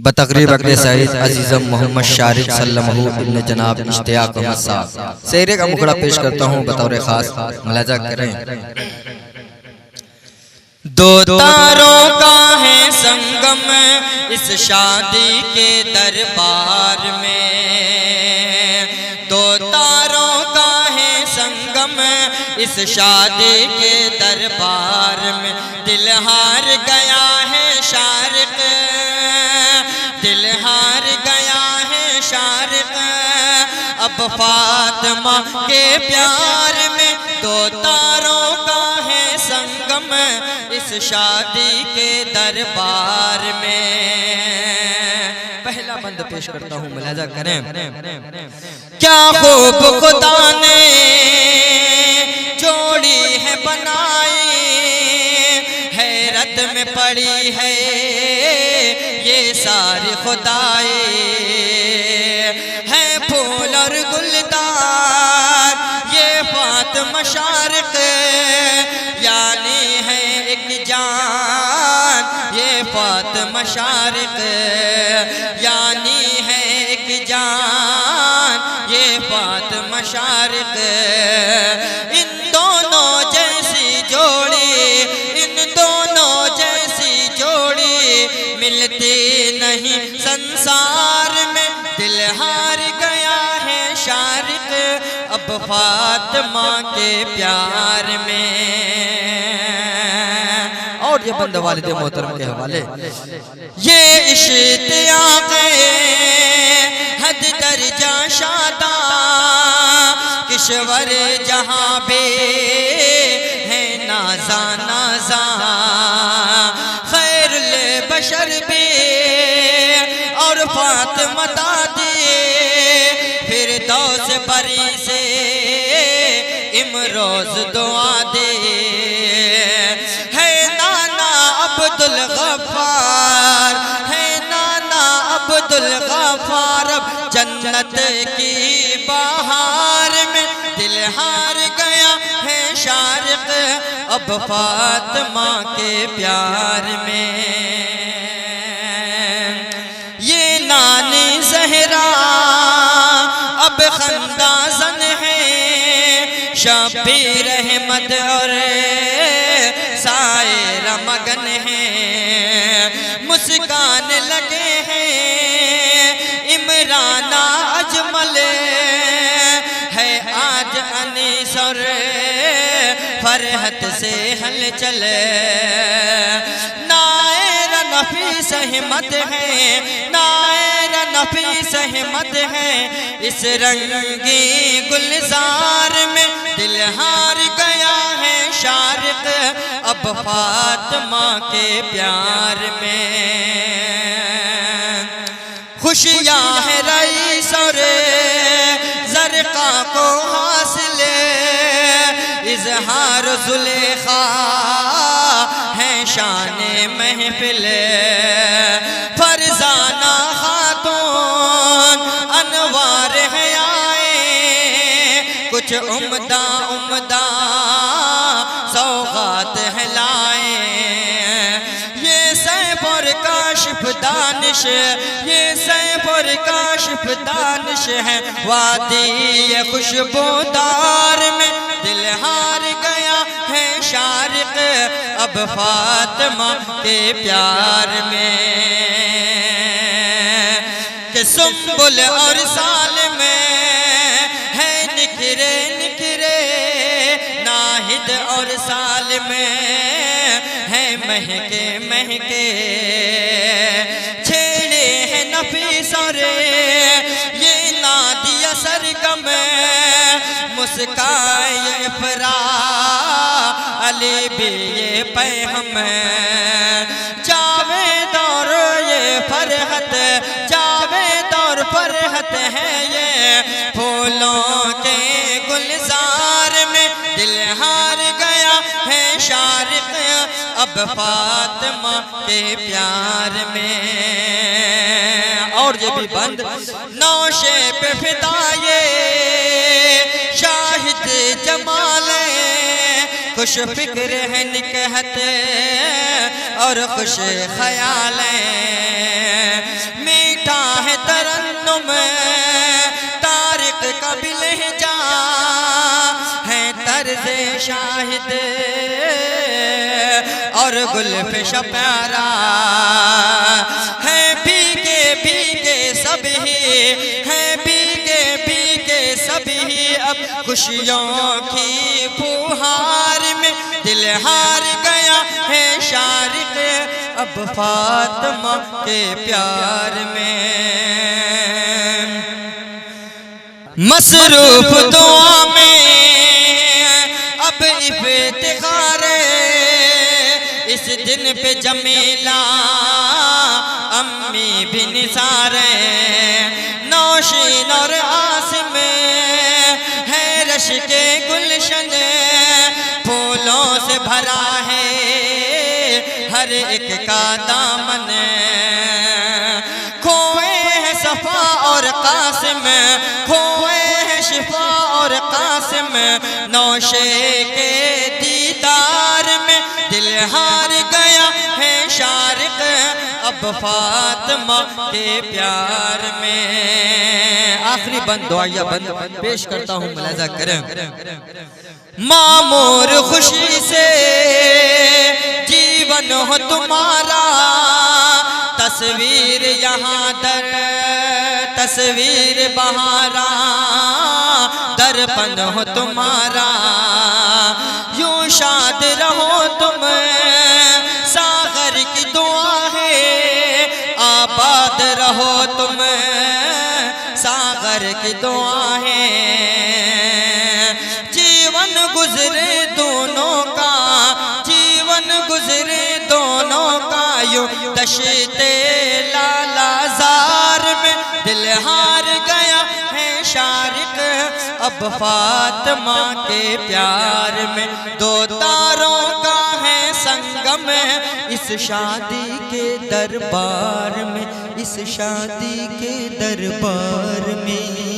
بتقریب اقلی سعید عزیزم محمد شارق سلمہ ابن جناب اشتیاق احمد صاحب سیرے کا مکڑا پیش کرتا ہوں بطور خاص، ملاحظہ کریں۔ دو تاروں کا ہے سنگم اس شادی کے دربار میں، دو تاروں کا ہے سنگم اس شادی کے دربار میں، دل ہار گیا ہے شارق، دل ہار گیا ہے شارق، اب فاطمہ کے پیار میں، دو تاروں کا ہے سنگم اس شادی کے دربار میں۔ پہلا بند پیش کرتا ہوں، ملاحظہ کریں۔ کیا خوب خدا نے جوڑی ہے بنائی، حیرت میں پڑی ہے یہ ساری خدائی، ہے پھول اور گلدار یہ فاطمہ شارق، یعنی ہے ایک جان یہ فاطمہ شارق، یعنی ہے ایک جان یہ فاطمہ شارق۔ ان دونوں جیسی جوڑی، ان دونوں جیسی جوڑی ملتی نہیں سنسار میں، دل ہار گیا ہے شارق اب فاطمہ کے پیار میں۔ اور یہ بند والد محترم کے حوالے، یہ اشتیاق حد درجہ شاداں کشور جہاں بے ہے نازاں نازاں، خیر البشر بے اور فاطمہ دادی، فردوس بری سے امروز دعا دے، ہے نانا عبدالغفار، ہے نانا عبدالغفار، اب جنت کی بہار میں، دل ہار گیا ہے شارق اب فاطمہ کے پیار میں۔ یہ نانی زہرا اب خندازن ہے، شبیر احمد اور سائرہ مگن ہے، مسکان لگے ہیں عمرانہ اجمل، ہے آج انیس اور فرحت سے ہل چلے، نائر نفیس احمد ہے، نائر نفیس احمد ہے، اس رنگی گلزار میں، دل ہار گیا ہے شارق اب فاطمہ کے پیار میں۔ خوشیاں ہے رئیس اور زرقا کو حاصل، اظہار زلیخا ہے شان محفل، فرزانہ خاتون انوار ہے آئے، کچھ عمدہ عمدہ سوغات ہے لائے، یہ سیف اور کاشف دانش، یہ سیف اور کاشف دانش ہے، وادی خوشبودار میں، دل ہار گیا ہے شارق اب فاطمہ کے پیار میں۔ کہ سنبل اور سالم ہے نکھرے نکھرے، ناہد اور سالم ہے مہکے مہکے، چھیڑے ہیں نفیس اور یہ نادیہ سرگم، مسکائے افرا علی بھی یہ پیہم، جاوید اور یہ فرحت، جاوید اور فرحت ہے یہ پھولوں کے گلزار میں، دل ہار گیا ہے شارق اب فاطمہ کے پیار میں۔ اور یہ بھی بند نوشے پہ فدائے شاہد جمال، خوش فکر ہے نکہت اور خوش خیال، تم طارق کا بھی لہجہ ہے طرز شاہد اور گلفش پیارا ہے بھیگے بھیگے سب ہی ہے بھیگے بھیگے سب ہی اب خوشیوں کی پھوہار میں دل ہار گیا ہے شارق اب فاطمہ کے پیار میں مصروف دعا میں اب افتخار اس دن پہ جمیلہ امی بھی نثار نوشین اور عاصم ہے رش کے گلشن پھولوں سے بھرا ہے ہر ایک کا دامن کھوئے ہیں صفا اور قاسم کھوئے ہیں شفا اور قاسم نوشے کے دیدار میں دل ہار گیا ہے شارق اب فاطمہ کے پیار میں آخری بند دعائیہ بند پیش کرتا ہوں ملاحظہ کریں معمور خوشی سے جیون ہو تمہارا تصویر یہاں در تصویر بہارا درپن ہو تمہارا یوں شاد رہو تم ساغر کی دعا ہے آباد رہو تم ساغر کی دعا ہے جیون گزرے دونوں کا جیون گزرے دونوں کا یوں دشتے لالا زار میں دل ہار گیا ہے شارق اب فاطمہ کے پیار میں دو تاروں کا ہے سنگم اس شادی کے دربار میں اس شادی کے دربار میں